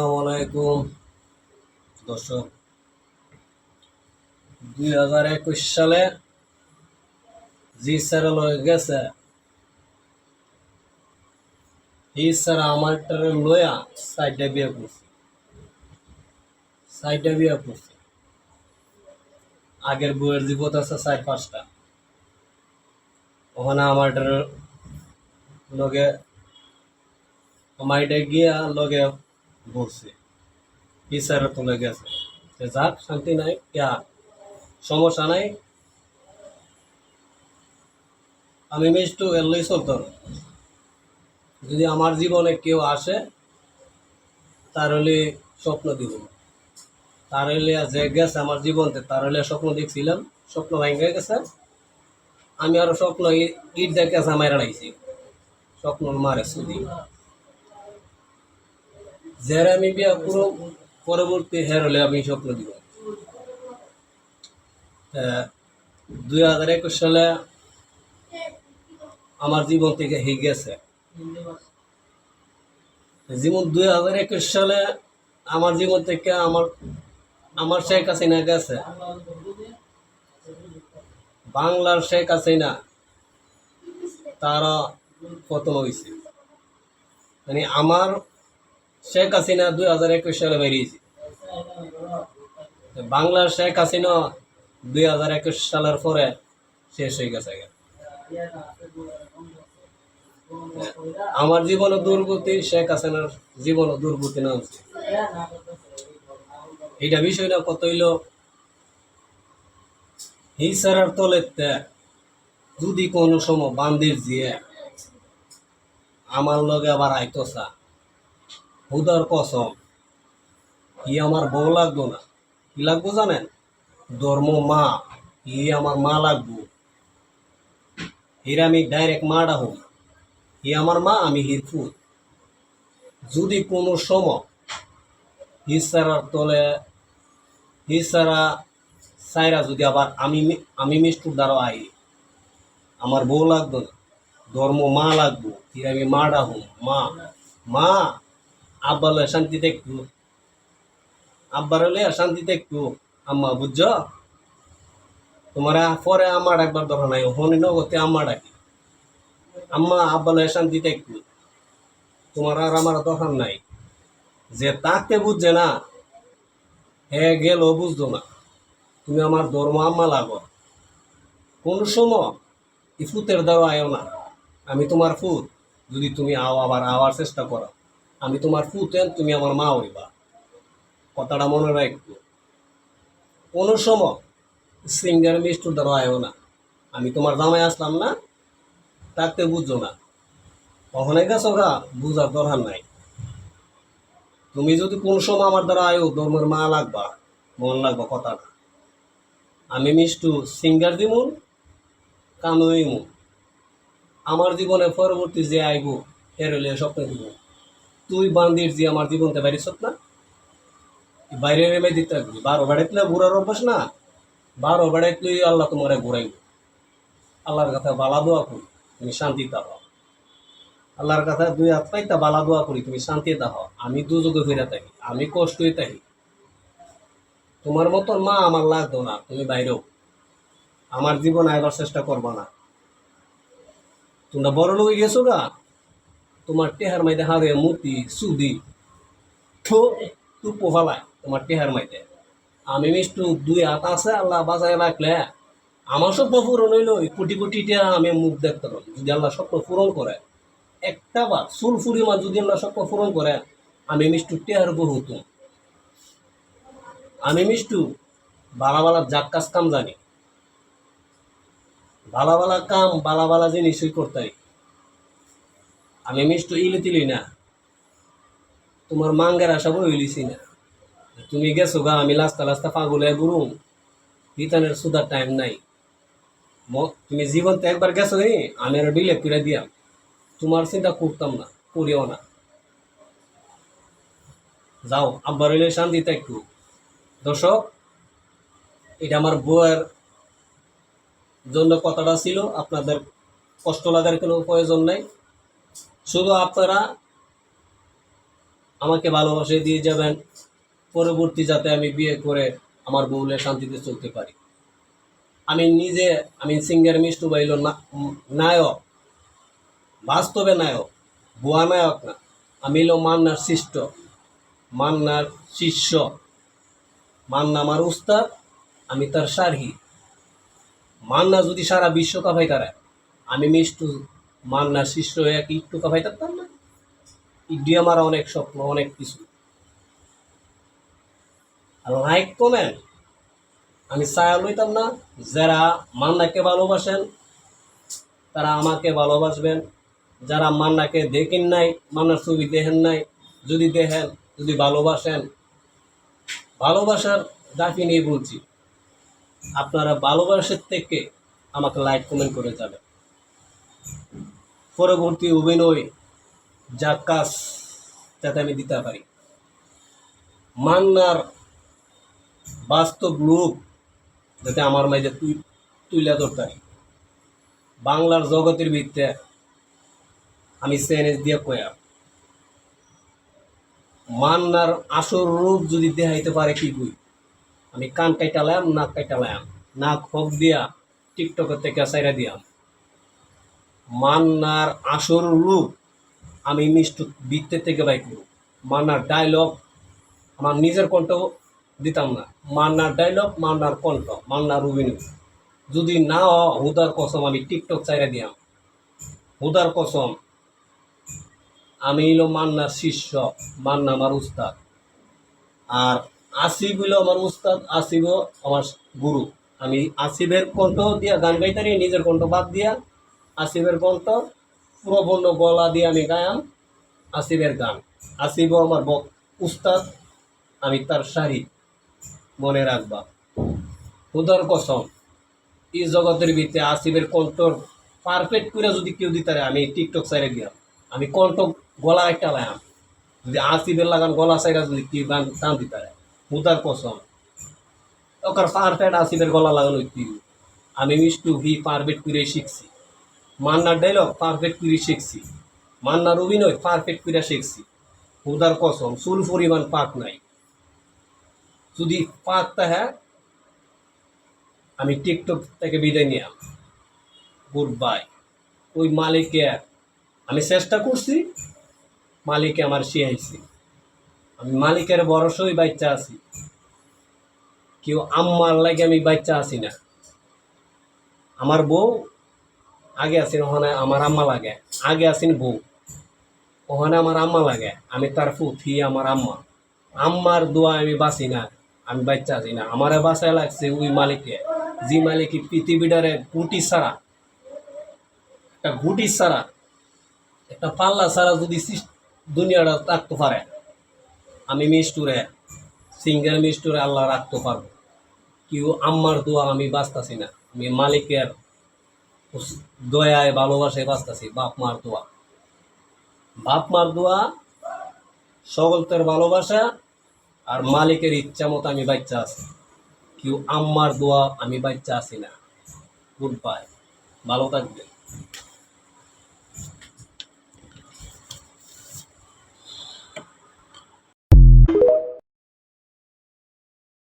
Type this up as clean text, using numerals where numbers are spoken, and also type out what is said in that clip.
আসসালামাইকুম দর্শক। 2021 সালে জি স্যার লয়ে গেছে, এই স্যার আমার লয়া সাইডে বিয়া করছে। আগের বইয়ের জীবত আছে 4-5টা, ওখানে আমার লগে আমাইটা গিয়া লগে বলছে এই স্যার তুলে গেছে। যাক, শান্তি নাই, সমস্যা নাই। আমি মিষ্টু এলই চলতো। যদি আমার জীবনে কেউ আসে তার হলে স্বপ্ন দিব, তার হলে যে গেছে আমার জীবনতে, তার হলে স্বপ্ন দেখছিলাম, স্বপ্ন ভেঙে গেছে। আমি আরো স্বপ্ন ইট দেখে মাইরা লাইছি, স্বপ্ন মারে সুদি যারা আমি বিয়া পুরো পরবর্তী হের হলে আমি স্বপ্ন দিব। 2021 সালে আমার জীবন থেকে হয়ে গেছে। যেমন 2021 সালে আমার জীবন থেকে আমার আমার শেখ হাসিনা গেছে, বাংলার শেখ হাসিনা তারা পতন হয়েছে। মানে আমার শেখ হাসিনা 2021 সালে বেরিয়েছে, বাংলার শেখ হাসিনা 2021 সালের পরে শেষ হয়ে গেছে। আমার জীবনে দুর্গতি, শেখ হাসিনার জীবনে দুর্গতি নামছে। এইটা বিষয়টা কত হইল, এই সারার তলেতে যদি কোনো সময় বান্দির দিয়ে আমার লগে আবার আইতসা হুদার কসম, ই আমার বউ লাগবো না, কি লাগবো জানেন? ধর্ম মা, ই আমার মা লাগবো। হির আমি ডাইরেক্ট মাডা হই, ই আমার মা, আমি হির ফুট। যদি কোনো সময় হিসারার তলে হিসারা সাইরা যদি আবার আমি মিষ্টুর দ্বারা আই, আমার বউ লাগবো না, ধর্ম মা লাগবো, হির আমি মাডা হই। মা মা আব্বালে শান্তিতে একটু, আব্বার হলে শান্তিতে একটু। আম্মা বুঝছ, তোমার পরে আম্মা ডাকবার দরকার নাই, হনি নগতে আম্মা ডাকি। আম্মা আব্বালে শান্তিতে একটু, তোমার আর আমার দরকার নাই। যে তাকে বুঝছে না, হে গেল বুঝতো না। তুমি আমার ধর্ম আম্মা লাগো। কোন সময় এই ফুতের দ্বারা আয়ো না, আমি তোমার ফুত। যদি তুমি আবার আওয়ার চেষ্টা করো, আমি তোমার ফুত, তুমি আমার মা হইবা। কথাটা মনে রাখবো। কোনো সময় সিঙ্গার মিষ্টুর দ্বারা আয়ো না, আমি তোমার জামাই আসলাম না, তাকে বুঝছো না। কখনোই গেছো গা, বুঝার দরকার নাই। তুমি যদি কোন সময় আমার দ্বারা আয়ো, ধর্মের মা লাগবা, মন লাগবা কথাটা। আমি মিষ্টু সিঙ্গার দিমুন, কানুইমু। আমার জীবনে পরবর্তী যে আইব এর হলে স্বপ্ন দিব। তুই বান্দির যে আমার জীবনতে বাইরে না, বাইরে রেমে দিতে থাকবি। 12 বেড়াইলে ঘুরার অভ্যাস না, 12 বেড়াইলে আল্লাহ তোমার ঘুরাইব। আল্লাহর কথা বালা দোয়া করি, তুমি শান্তিতে হও। আল্লাহর কথা 2 হাত পাইতা বালা দোয়া করি, তুমি শান্তিতে হও। আমি দুযোগে ফিরে থাকি, আমি কষ্টই থাকি। তোমার মতন মা আমার লাগতো না, তুমি বাইরেও আমার জীবন আইবার চেষ্টা করবা না। তোমরা বড় লোক গেছো গা, তোমার টেহার মাইতে হারে মূর্তি সুদি তুপো ফালায় তোমার টেহার মাইতে। আমি মিষ্টু 2 হাত আছে, আল্লাহ বাঁচায় রাখলে আমার স্বপ্ন পূরণ হইলো। কোটি কোটি টেহা আমি মুখ দেখতে পারবো যদি আল্লাহ স্বপ্ন পূরণ করে। একটা বার চুল ফুরিমা যদি আল্লাহ স্বপ্ন পূরণ করে, আমি মিষ্টু টেহার গরু হতো। আমি মিষ্টু বালা বালা জাক কাজ কাম জানি, বালা বালা কাম বালা বালা জিনিসই করতে। আমি মিষ্টু ইলি তিলি না, তোমার মাঙ্গের আশা বই হইলিছি না। তুমি গেছো গা, আমি লাস্তা লাস্তা পাগলে গুরুম, বিতানের সুদার টাইম নাই। তুমি জীবনতে একবার গেছো নি, আমি আর ডিলেট করে দিয়াম। তোমার চিন্তা করতাম না, করিও না। যাও, আব্বার হইলে শান্তিতে একটু। দর্শক, এটা আমার বউয়ের জন্য কথাটা ছিল, আপনাদের কষ্ট লাগার কোনো প্রয়োজন নাই। শুধু আপনারা আমাকে ভালোবাসে দিয়ে যাবেন, পরবর্তী যাতে আমি বিয়ে করে আমার বউলে শান্তিতে চলতে পারি। আমি সিঙ্গার মিষ্টু বাইল নায়ক, বাস্তবে নায়ক, ভুয়া নায়ক না। আমি হলো মান্নার শিষ্ট, মান্নার শিষ্য। মান্না আমার উস্তাদ, আমি তার সারহি। মান্না যদি সারা বিশ্বকাপ হয় তারা, আমি মিষ্টু মান্নার শিষ্য হয়ে কি একটু কাপাই থাকতাম না? ইডি আমার অনেক স্বপ্ন, অনেক কিছু। আর লাইক কমেন্ট আমি চায়া লইতাম না। যারা মান্নাকে ভালোবাসেন তারা আমাকে ভালোবাসবেন। যারা মান্নাকে দেখেন নাই, মান্নার ছবি দেখেন নাই, যদি দেখেন, যদি ভালোবাসেন, ভালোবাসার দাফি নিয়ে বলছি, আপনারা ভালোবাসার থেকে আমাকে লাইক কমেন্ট করে যাবেন। পরবর্তী অভিনয় যা কাজ যাতে আমি দিতে পারি, মান্নার বাস্তব রূপ যাতে আমার মাঝে তুলে ধরতে পারি। বাংলার জগতের ভিত্তে আমি চ্যালেঞ্জ দিয়ে কয়া, মান্নার আসল রূপ যদি দেখাইতে পারে কি কই, আমি কান কাইটালাম, নাক কাইটালাম, নাক হক দিয়া টিকটকের থেকে সাইরা দিয়াম। মান্নার আসল রূপ আমি মিষ্টু বৃত্তের থেকে বাই করব। মান্নার ডায়লগ আমার নিজের কণ্ঠ দিতাম না। মান্নার ডায়লগ, মান্নার কণ্ঠ, মান্নার অভিনয় যদি না হুদার কসম আমি টিকটক চাইরা দিয়াম। হুদার কসম আমি হইল মান্নার শিষ্য, মান্না আমার উস্তাদ। আর আসিফ হইল আমার উস্তাদ, আসিফও আমার গুরু। আমি আসিফের কণ্ঠ দিয়া গান গাইতারি, নিজের কণ্ঠ বাদ দিয়া আসিফের কণ্ঠ পুরোপূর্ণ গলা দিয়ে আমি গায়াম আসিফের গান। আসিফও আমার উস্তাদ, আমি তার শাড়ি, মনে রাখবা। হুদার কসম এই জগতের ভিতরে আসিফের কণ্ঠর পারফেক্ট করে যদি কেউ দিতে পারে, আমি টিকটক সাইডে দিলাম। আমি কণ্ঠ গলা একটা লাগাম, যদি আসিফের লাগান গলা সাইডা যদি কেউ গান টান দিতে পারে, হুদার কসম ওকার পারফেক্ট আসিফের গলা লাগানো কি। আমি মিষ্টু ভি পারফেক্ট করে শিখছি, মান্নার ডায়লগ পারফেক্ট করে শিখছি, মান্নার অভিনয় পারফেক্ট করে শিখছি। হুদার কসম চুল পরিমাণ পাক নাই। যদি পাক তাহা আমি টিকটক থেকে বিদায় নিলাম, গুড বাই। ওই মালিককে আমি চেষ্টা করছি, মালিকে আমার শিখাইছি। আমি মালিকের ভরসায় বাচ্চা আছি, কেউ আম্মার লাগে আমি বাচ্চা আছি না। আমার বউ আগে আছেন, ওখানে আমার আম্মা লাগে। আগে আছেন বউ, ওখানে আমার আম্মা লাগে। আমি তার ফুফি, আমার আম্মা। আম্মার দোয়া আমি বাঁচি না, আমি বাচ্চা আছি না। আমারে বাঁচায় লাগছে ওই মালিকে, যে মালিক পৃথিবীটারে গুটি ছাড়া, একটা গুটি ছাড়া, একটা পাল্লা ছাড়া যদি দুনিয়াটা রাখতে পারে, আমি মিষ্টুরে, সিঙ্গার মিষ্টুরে আল্লাহ রাখতে পারবো। কেউ আম্মার দোয়া আমি বাঁচতাছি না, আমি মালিকের দয়ায় ভালোবাসায় বাঁচতাছি। বাপ মার দোয়া, বাপ মার দোয়া, সকলদের ভালোবাসা আর মালিকের ইচ্ছা মতো আমি বাচ্চা আছি। কেউ আম্মার দোয়া আমি বাচ্চা আছি না। গুড বাই, ভালো থাকবেন।